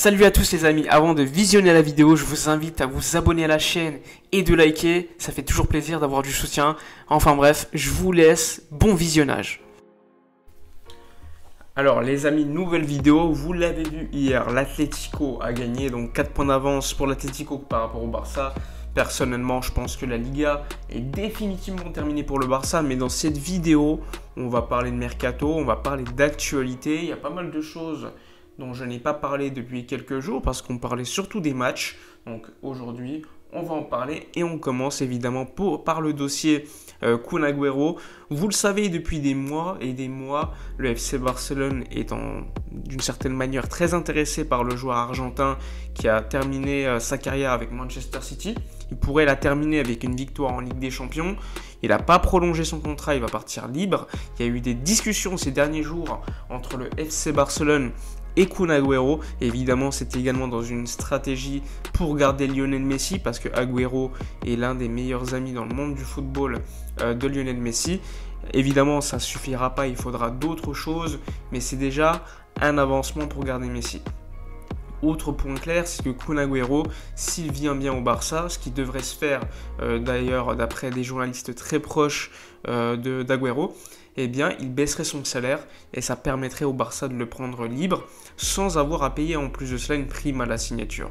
Salut à tous les amis, avant de visionner la vidéo, je vous invite à vous abonner à la chaîne et de liker, ça fait toujours plaisir d'avoir du soutien. Enfin bref, je vous laisse, bon visionnage. Alors les amis, nouvelle vidéo, vous l'avez vu hier, l'Atlético a gagné, donc 4 points d'avance pour l'Atlético par rapport au Barça. Personnellement, je pense que la Liga est définitivement terminée pour le Barça, mais dans cette vidéo, on va parler de mercato, on va parler d'actualité, il y a pas mal de choses dont je n'ai pas parlé depuis quelques jours parce qu'on parlait surtout des matchs. Donc aujourd'hui, on va en parler et on commence évidemment par le dossier Kun Agüero. Vous le savez depuis des mois et des mois, le FC Barcelone est d'une certaine manière très intéressé par le joueur argentin qui a terminé sa carrière avec Manchester City. Il pourrait la terminer avec une victoire en Ligue des Champions. Il n'a pas prolongé son contrat, il va partir libre. Il y a eu des discussions ces derniers jours entre le FC Barcelone et Kun Agüero. Évidemment, c'était également dans une stratégie pour garder Lionel Messi parce que Agüero est l'un des meilleurs amis dans le monde du football de Lionel Messi. Évidemment, ça ne suffira pas, il faudra d'autres choses, mais c'est déjà un avancement pour garder Messi. Autre point clair, c'est que Kun Agüero, s'il vient bien au Barça, ce qui devrait se faire d'ailleurs d'après des journalistes très proches d'Agüero, eh bien, il baisserait son salaire et ça permettrait au Barça de le prendre libre sans avoir à payer en plus de cela une prime à la signature.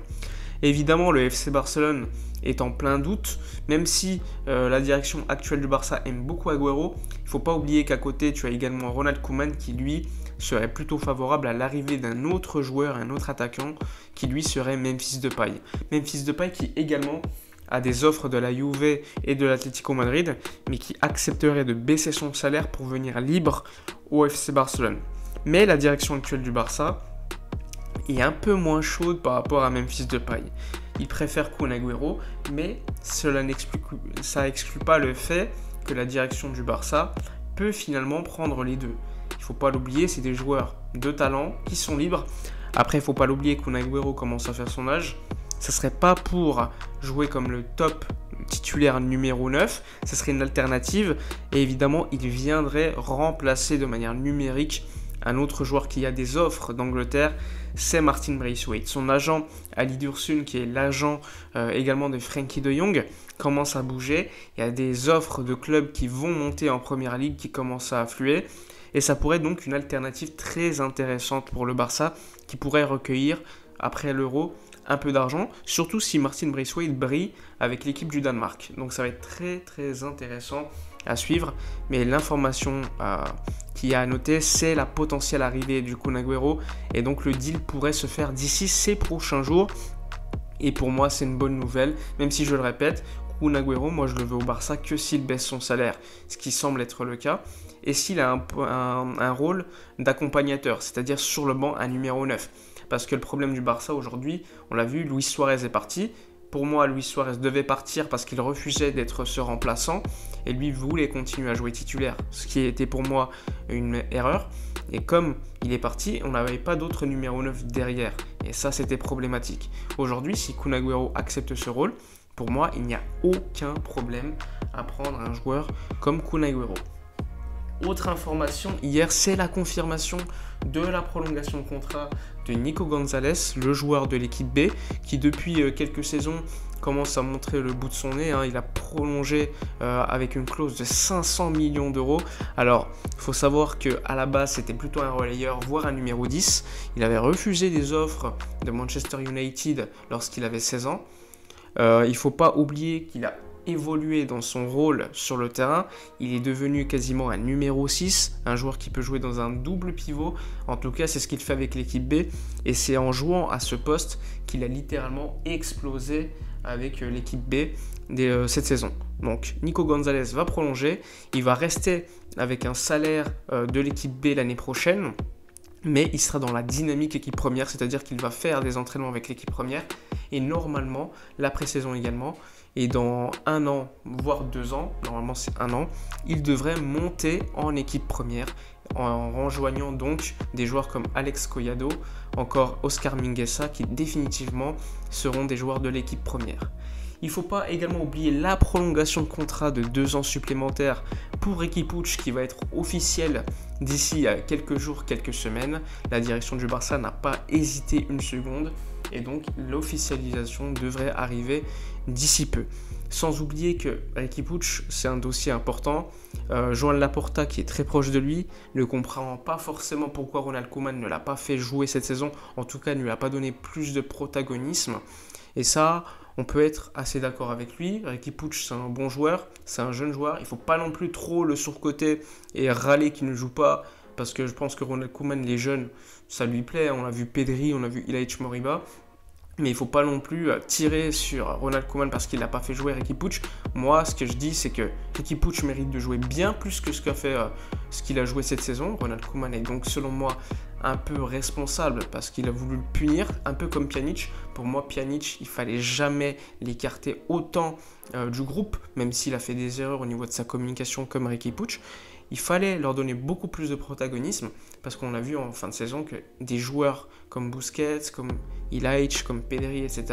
Évidemment, le FC Barcelone est en plein doute, même si la direction actuelle du Barça aime beaucoup Agüero. Il ne faut pas oublier qu'à côté, tu as également Ronald Koeman qui, lui, serait plutôt favorable à l'arrivée d'un autre joueur, un autre attaquant, qui lui serait Memphis Depay. Memphis Depay qui également a des offres de la Juve et de l'Atlético Madrid, mais qui accepterait de baisser son salaire pour venir libre au FC Barcelone. Mais la direction actuelle du Barça est un peu moins chaude par rapport à Memphis Depay. Il préfère Kun Agüero, mais ça n'exclut pas le fait que la direction du Barça peut finalement prendre les deux. Il ne faut pas l'oublier, c'est des joueurs de talent qui sont libres. Après, il ne faut pas l'oublier, Kun Agüero commence à faire son âge. Ce ne serait pas pour jouer comme le top titulaire numéro 9, ce serait une alternative. Et évidemment, il viendrait remplacer de manière numérique un autre joueur qui a des offres d'Angleterre, c'est Martin Braithwaite. Son agent, Ali Dursun, qui est l'agent également de Frenkie de Jong, commence à bouger. Il y a des offres de clubs qui vont monter en première ligue qui commencent à affluer. Et ça pourrait être donc une alternative très intéressante pour le Barça qui pourrait recueillir, après l'Euro, un peu d'argent, surtout si Martin Braithwaite brille avec l'équipe du Danemark. Donc ça va être très très intéressant à suivre. Mais l'information qu'il y a à noter, c'est la potentielle arrivée du Kun Agüero. Et donc le deal pourrait se faire d'ici ces prochains jours. Et pour moi, c'est une bonne nouvelle, même si je le répète, Kun Agüero, moi je le veux au Barça que s'il baisse son salaire, ce qui semble être le cas. Et s'il a un rôle d'accompagnateur, c'est-à-dire sur le banc un numéro 9. Parce que le problème du Barça aujourd'hui, on l'a vu, Luis Suarez est parti. Pour moi, Luis Suarez devait partir parce qu'il refusait d'être ce remplaçant. Et lui voulait continuer à jouer titulaire, ce qui était pour moi une erreur. Et comme il est parti, on n'avait pas d'autre numéro 9 derrière. Et ça, c'était problématique. Aujourd'hui, si Kun Agüero accepte ce rôle, pour moi, il n'y a aucun problème à prendre un joueur comme Kun Agüero. Autre information, hier, c'est la confirmation de la prolongation de contrat de Nico Gonzalez, le joueur de l'équipe B, qui depuis quelques saisons commence à montrer le bout de son nez. Il a prolongé avec une clause de 500 millions d'euros. Alors, il faut savoir qu'à la base, c'était plutôt un relayeur, voire un numéro 10. Il avait refusé des offres de Manchester United lorsqu'il avait 16 ans. Il ne faut pas oublier qu'il a évolué dans son rôle sur le terrain. Il est devenu quasiment un numéro 6, un joueur qui peut jouer dans un double pivot. En tout cas, c'est ce qu'il fait avec l'équipe B. Et c'est en jouant à ce poste qu'il a littéralement explosé avec l'équipe B cette saison. Donc, Nico Gonzalez va prolonger. Il va rester avec un salaire de l'équipe B l'année prochaine. Mais il sera dans la dynamique équipe première, c'est-à-dire qu'il va faire des entraînements avec l'équipe première. Et normalement, la pré-saison également, et dans 1 an, voire 2 ans, normalement c'est 1 an, il devrait monter en équipe première en rejoignant donc des joueurs comme Alex Collado, encore Oscar Mingueza qui définitivement seront des joueurs de l'équipe première. Il ne faut pas également oublier la prolongation de contrat de 2 ans supplémentaires pour Riqui Puig qui va être officielle d'ici quelques jours, quelques semaines. La direction du Barça n'a pas hésité une seconde et donc l'officialisation devrait arriver d'ici peu. Sans oublier que Riqui Puig, c'est un dossier important. Joan Laporta, qui est très proche de lui, ne comprend pas forcément pourquoi Ronald Koeman ne l'a pas fait jouer cette saison. En tout cas, ne lui a pas donné plus de protagonisme. Et ça, on peut être assez d'accord avec lui. Riqui Puig, c'est un bon joueur, c'est un jeune joueur. Il ne faut pas non plus trop le surcoter et râler qu'il ne joue pas. Parce que je pense que Ronald Koeman, les jeunes, ça lui plaît. On a vu Pedri, on a vu Ilaix Moriba. Mais il ne faut pas non plus tirer sur Ronald Koeman parce qu'il n'a pas fait jouer Riqui Puig. Moi, ce que je dis, c'est que Riqui Puig mérite de jouer bien plus que ce qu'il a joué cette saison. Ronald Koeman est donc, selon moi, un peu responsable parce qu'il a voulu le punir, un peu comme Pjanic. Pour moi, Pjanic, il ne fallait jamais l'écarter autant du groupe, même s'il a fait des erreurs au niveau de sa communication comme Riqui Puig. Il fallait leur donner beaucoup plus de protagonisme parce qu'on a vu en fin de saison que des joueurs comme Busquets, comme Ilaix, comme Pedri, etc.,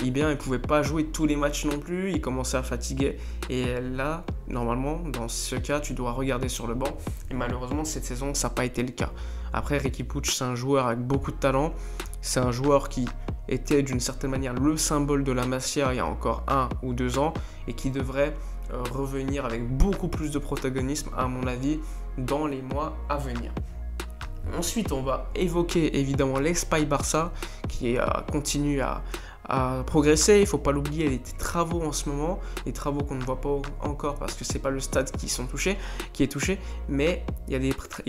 eh bien, ils ne pouvaient pas jouer tous les matchs non plus, ils commençaient à fatiguer. Et là, normalement, dans ce cas, tu dois regarder sur le banc. Et malheureusement, cette saison, ça n'a pas été le cas. Après, Riqui Puig, c'est un joueur avec beaucoup de talent. C'est un joueur qui était d'une certaine manière le symbole de la Masia il y a encore 1 ou 2 ans et qui devrait revenir avec beaucoup plus de protagonisme, à mon avis, dans les mois à venir. Ensuite, on va évoquer évidemment l'Espagne Barça qui continue à progresser. Il ne faut pas l'oublier, il y a des travaux en ce moment, des travaux qu'on ne voit pas encore parce que ce n'est pas le stade qui est touché, mais il y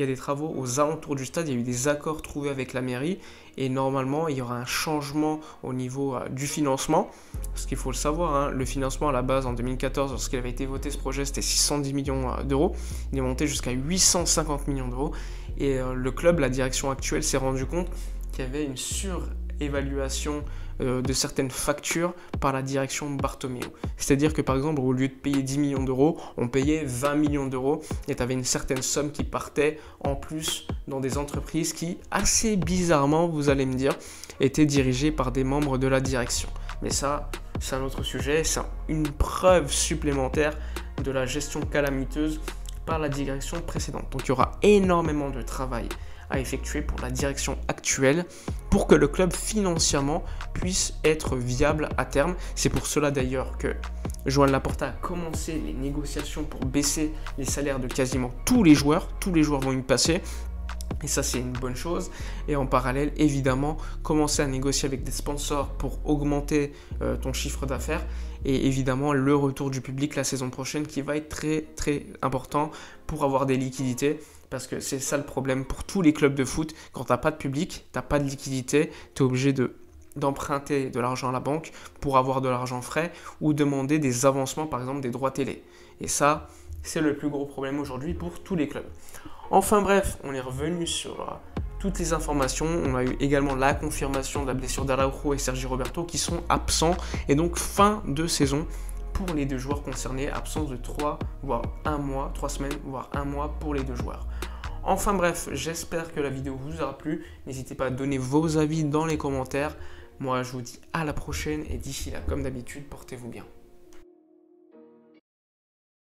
a des travaux aux alentours du stade. Il y a eu des accords trouvés avec la mairie et normalement il y aura un changement au niveau du financement, parce qu'il faut le savoir, hein, le financement à la base en 2014, lorsqu'il avait été voté ce projet, c'était 610 millions d'euros, il est monté jusqu'à 850 millions d'euros et le club, la direction actuelle, s'est rendu compte qu'il y avait une surévaluation de certaines factures par la direction Bartomeu. C'est-à-dire que par exemple, au lieu de payer 10 millions d'euros, on payait 20 millions d'euros et tu avais une certaine somme qui partait en plus dans des entreprises qui, assez bizarrement, vous allez me dire, étaient dirigées par des membres de la direction. Mais ça, c'est un autre sujet, c'est une preuve supplémentaire de la gestion calamiteuse par la direction précédente. Donc il y aura énormément de travail à effectuer pour la direction actuelle pour que le club financièrement puisse être viable à terme. C'est pour cela d'ailleurs que Joan Laporta a commencé les négociations pour baisser les salaires de quasiment tous les joueurs. Tous les joueurs vont y passer. Et ça, c'est une bonne chose. Et en parallèle, évidemment, commencer à négocier avec des sponsors pour augmenter ton chiffre d'affaires. Et évidemment, le retour du public la saison prochaine qui va être très, très important pour avoir des liquidités. Parce que c'est ça le problème pour tous les clubs de foot. Quand tu n'as pas de public, tu n'as pas de liquidité, tu es obligé d'emprunter de l'argent à la banque pour avoir de l'argent frais ou demander des avancements, par exemple des droits télé. Et ça, c'est le plus gros problème aujourd'hui pour tous les clubs. Enfin bref, on est revenu sur toutes les informations. On a eu également la confirmation de la blessure d'Araujo et Sergi Roberto qui sont absents. Et donc fin de saison pour les deux joueurs concernés. Absence de 3 semaines, voire 1 mois pour les deux joueurs. Enfin bref, j'espère que la vidéo vous aura plu. N'hésitez pas à donner vos avis dans les commentaires. Moi, je vous dis à la prochaine et d'ici là, comme d'habitude, portez-vous bien.